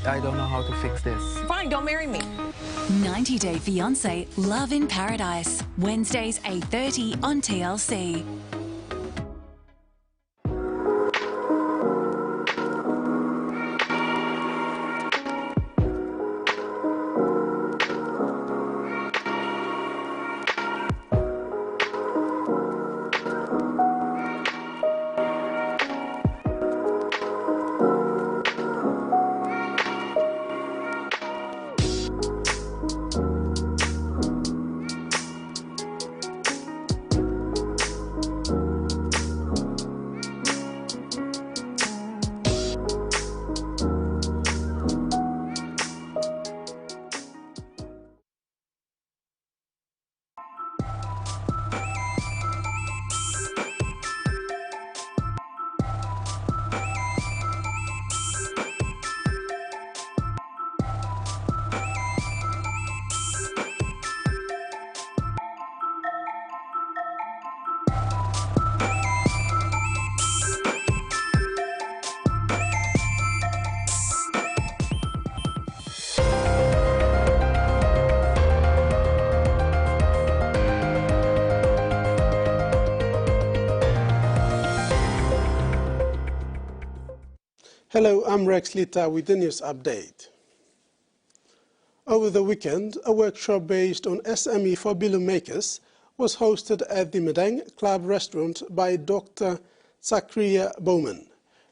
I don't know how to fix this. Fine, don't marry me. 90 Day Fiancé Love in Paradise. Wednesdays 8:30 on TLC. Hello, I'm Rex Lita with the news update. Over the weekend, a workshop based on SME for bilum makers was hosted at the Medang Club restaurant by Dr. Zachariah Bowman.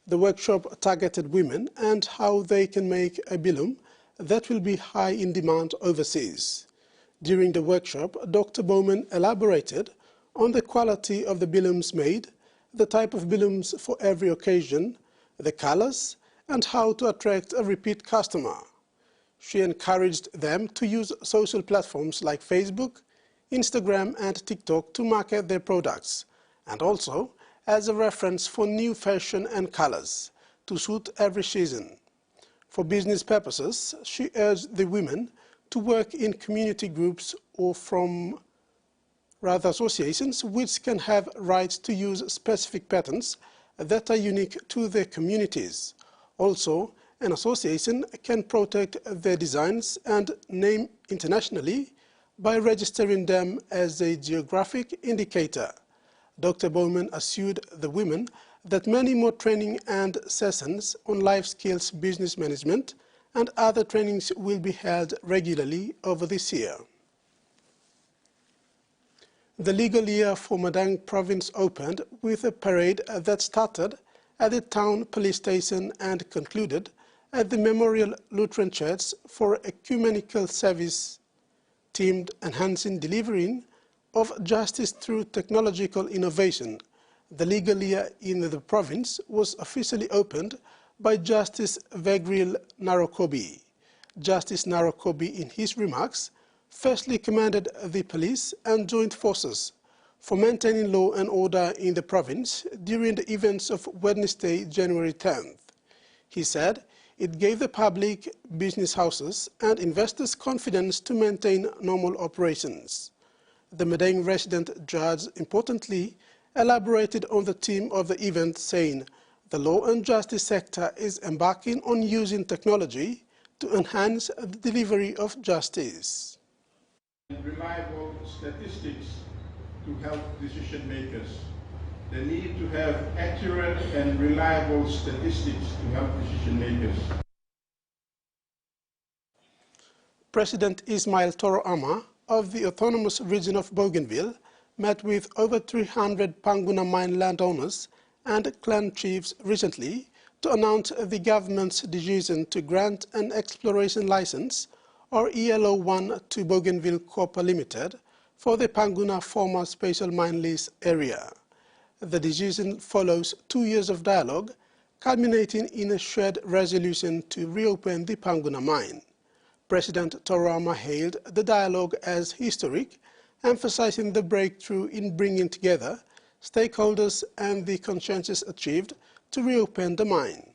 The workshop targeted women and how they can make a bilum that will be high in demand overseas. During the workshop, Dr. Bowman elaborated on the quality of the bilums made, the type of bilums for every occasion, the colors, and how to attract a repeat customer. She encouraged them to use social platforms like Facebook, Instagram and TikTok to market their products, and also as a reference for new fashion and colors to suit every season. For business purposes, she urged the women to work in community groups or from associations which can have rights to use specific patterns that are unique to their communities. Also, an association can protect their designs and name internationally by registering them as a geographic indicator. Dr. Bowman assured the women that many more training and sessions on life skills, business management and other trainings will be held regularly over this year. The legal year for Madang province opened with a parade that started at the town police station and concluded at the Memorial Lutheran Church for ecumenical service teamed enhancing delivery of justice through technological innovation. The legal year in the province was officially opened by Justice Vegril Narokobi. Justice Narokobi, in his remarks, firstly commended the police and joint forces for maintaining law and order in the province during the events of Wednesday, January 10th. He said it gave the public, business houses and investors confidence to maintain normal operations. The Medang resident judge importantly elaborated on the theme of the event, saying the law and justice sector is embarking on using technology to enhance the delivery of justice. Reliable statistics to help decision makers. The need to have accurate and reliable statistics to help decision makers. President Ismail Toro Ama of the Autonomous Region of Bougainville met with over 300 Panguna mine landowners and clan chiefs recently to announce the government's decision to grant an exploration license or ELO1 to Bougainville Copper Limited for the Panguna former special mine lease area. The decision follows 2 years of dialogue, culminating in a shared resolution to reopen the Panguna mine. President Toro Ama hailed the dialogue as historic, emphasizing the breakthrough in bringing together stakeholders and the consensus achieved to reopen the mine.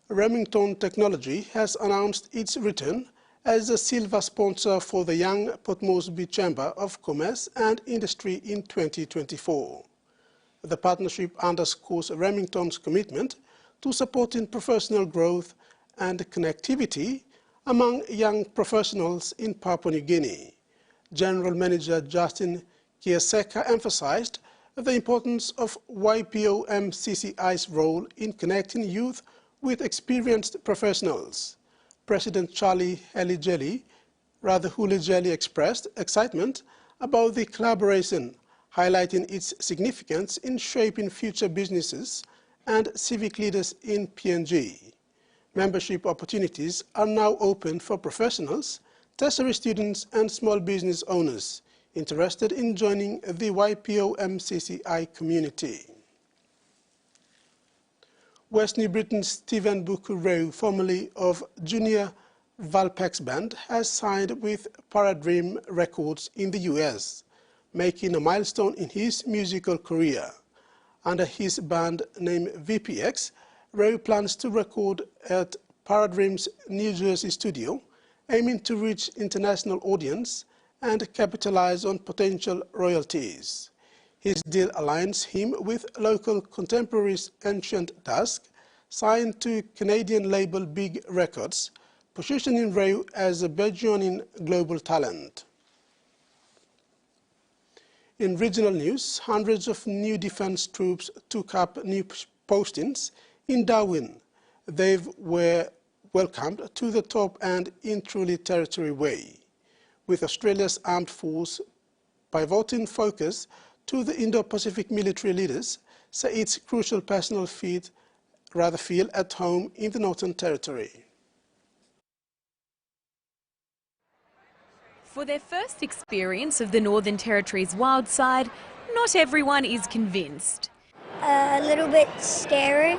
Remington Technology has announced its return as a silver sponsor for the Young Port Moresby Chamber of Commerce and Industry in 2024. The partnership underscores Remington's commitment to supporting professional growth and connectivity among young professionals in Papua New Guinea. General Manager Justin Kiaseka emphasized the importance of YPO-MCCI's role in connecting youth with experienced professionals. President Charlie Hulejeli expressed excitement about the collaboration, highlighting its significance in shaping future businesses and civic leaders in PNG. Membership opportunities are now open for professionals, tertiary students and small business owners interested in joining the YPO-MCCI community. West New Britain's Stephen Buku, formerly of Junior Valpex Band, has signed with Paradigm Records in the US, making a milestone in his musical career. Under his band name VPX, Ray plans to record at Paradigm's New Jersey studio, aiming to reach international audience and capitalize on potential royalties. His deal aligns him with local contemporaries Ancient Dusk, signed to Canadian label Big Records, positioning Ray as a burgeoning global talent. In regional news, hundreds of new defense troops took up new postings in Darwin. They were welcomed to the top and in truly territory way, with Australia's armed force pivoting focus to the Indo-Pacific military leaders, say its crucial personnel feel at home in the Northern Territory. For their first experience of the Northern Territory's wild side, not everyone is convinced. A little bit scary.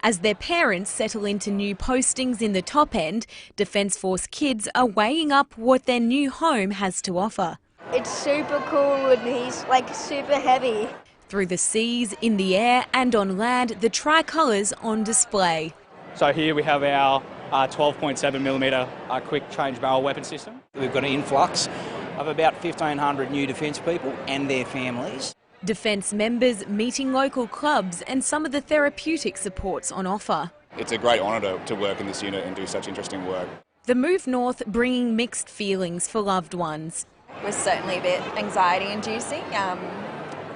As their parents settle into new postings in the top end, Defence Force kids are weighing up what their new home has to offer. It's super cool and he's like super heavy. Through the seas, in the air and on land, the tricolours on display. So here we have our 12.7mm quick change barrel weapon system. We've got an influx of about 1,500 new defence people and their families. Defence members meeting local clubs and some of the therapeutic supports on offer. It's a great honour to work in this unit and do such interesting work. The move north bringing mixed feelings for loved ones. It was certainly a bit anxiety-inducing,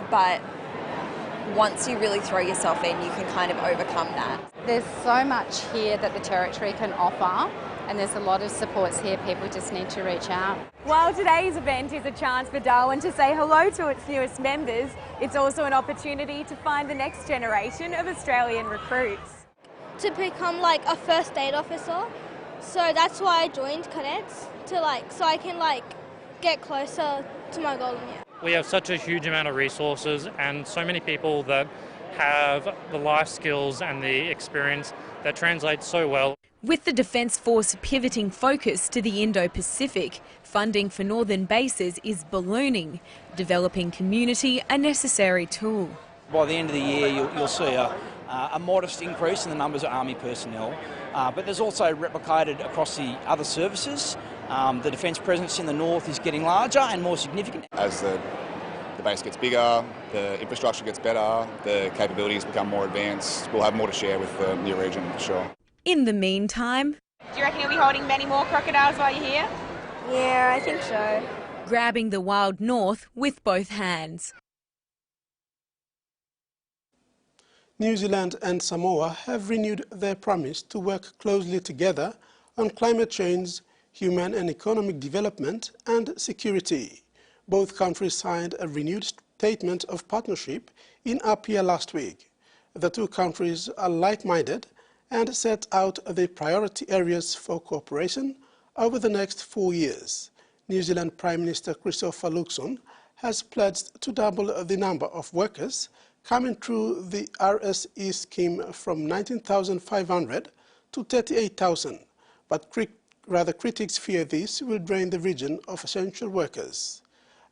but once you really throw yourself in, you can kind of overcome that. There's so much here that the Territory can offer, and there's a lot of supports here. People just need to reach out. While today's event is a chance for Darwin to say hello to its newest members, it's also an opportunity to find the next generation of Australian recruits. To become like a first aid officer, so that's why I joined cadets, so I can get closer to my goal. We have such a huge amount of resources and so many people that have the life skills and the experience that translates so well. With the Defence Force pivoting focus to the Indo-Pacific, funding for northern bases is ballooning, developing community a necessary tool. By the end of the year, you'll see a modest increase in the numbers of Army personnel, but there's also replicated across the other services. The defence presence in the north is getting larger and more significant. As the base gets bigger, the infrastructure gets better, the capabilities become more advanced, we'll have more to share with the new region for sure. In the meantime... Do you reckon you'll be holding many more crocodiles while you're here? Yeah, I think so. Grabbing the wild north with both hands. New Zealand and Samoa have renewed their promise to work closely together on climate change, human and economic development and security. Both countries signed a renewed statement of partnership in Apia last week. The two countries are like-minded and set out the priority areas for cooperation over the next 4 years. New Zealand Prime Minister Christopher Luxon has pledged to double the number of workers coming through the RSE scheme from 19,500 to 38,000, but critics fear this will drain the region of essential workers,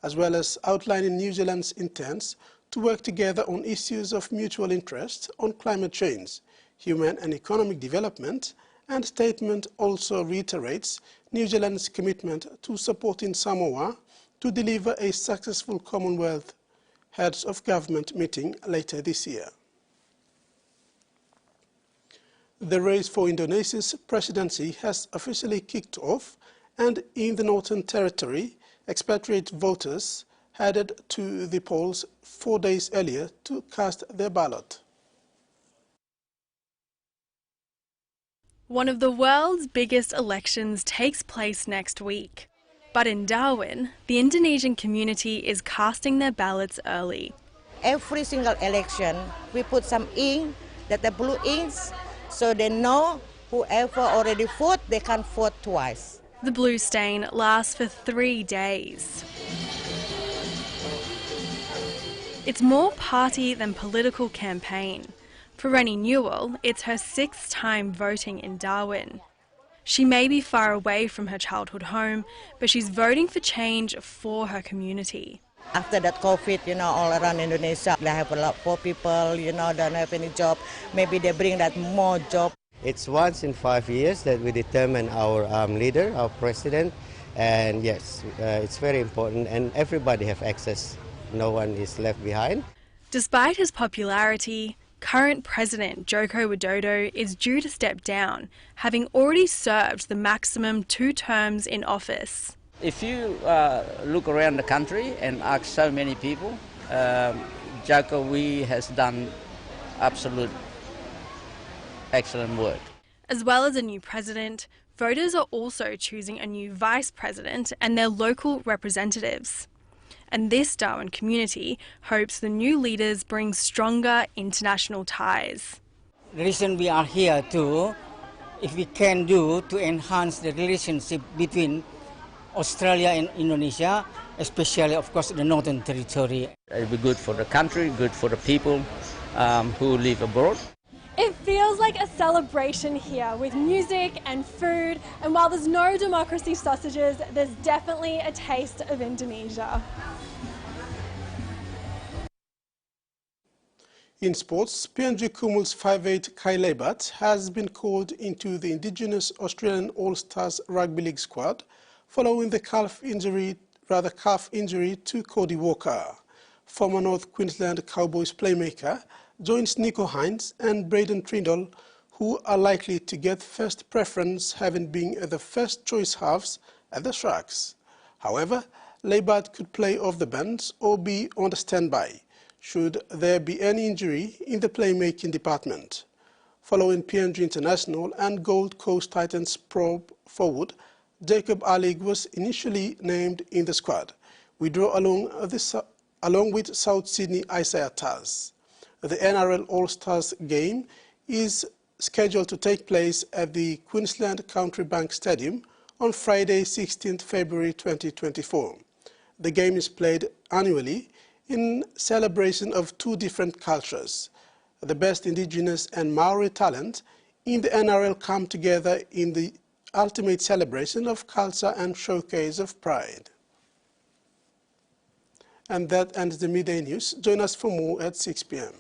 as well as outlining New Zealand's intents to work together on issues of mutual interest on climate change, human and economic development, and statement also reiterates New Zealand's commitment to supporting Samoa to deliver a successful Commonwealth Heads of Government meeting later this year. The race for Indonesia's presidency has officially kicked off, and in the Northern Territory, expatriate voters headed to the polls 4 days earlier to cast their ballot. One of the world's biggest elections takes place next week. But in Darwin, the Indonesian community is casting their ballots early. Every single election, we put some ink, that the blue inks, so they know whoever already voted, they can vote twice. The blue stain lasts for 3 days. It's more party than political campaign. For Rennie Newell, it's her 6th time voting in Darwin. She may be far away from her childhood home, but she's voting for change for her community. After that COVID, all around Indonesia, they have a lot of poor people, don't have any job. Maybe they bring that more job. It's once in 5 years that we determine our leader, our president, and yes, it's very important, and everybody have access. No one is left behind. Despite his popularity, current President Joko Widodo is due to step down, having already served the maximum 2 terms in office. If you look around the country and ask so many people, Jokowi has done absolute excellent work. As well as a new president, voters are also choosing a new vice president and their local representatives. And this Darwin community hopes the new leaders bring stronger international ties. The reason we are here too, if we can do to enhance the relationship between Australia and Indonesia, especially of course the Northern Territory. It will be good for the country, good for the people who live abroad. It feels like a celebration here with music and food, and while there's no democracy sausages, there's definitely a taste of Indonesia. In sports, PNG Kumul's 5'8" Kai Lebat has been called into the indigenous Australian All-Stars Rugby League squad following the calf injury to Cody Walker. Former North Queensland Cowboys playmaker joins Nico Hines and Braden Trindle, who are likely to get first preference, having been the first choice halves at the Sharks. However, Lebat could play off the bench or be on the standby should there be any injury in the playmaking department. Following PNG international and Gold Coast Titans probe forward, Jacob Allig was initially named in the squad. We draw along with South Sydney Isaiah Taz. The NRL All-Stars game is scheduled to take place at the Queensland Country Bank Stadium on Friday, 16th February 2024. The game is played annually in celebration of 2 different cultures. The best Indigenous and Maori talent in the NRL come together in the ultimate celebration of culture and showcase of pride. And that ends the midday news. Join us for more at 6 p.m.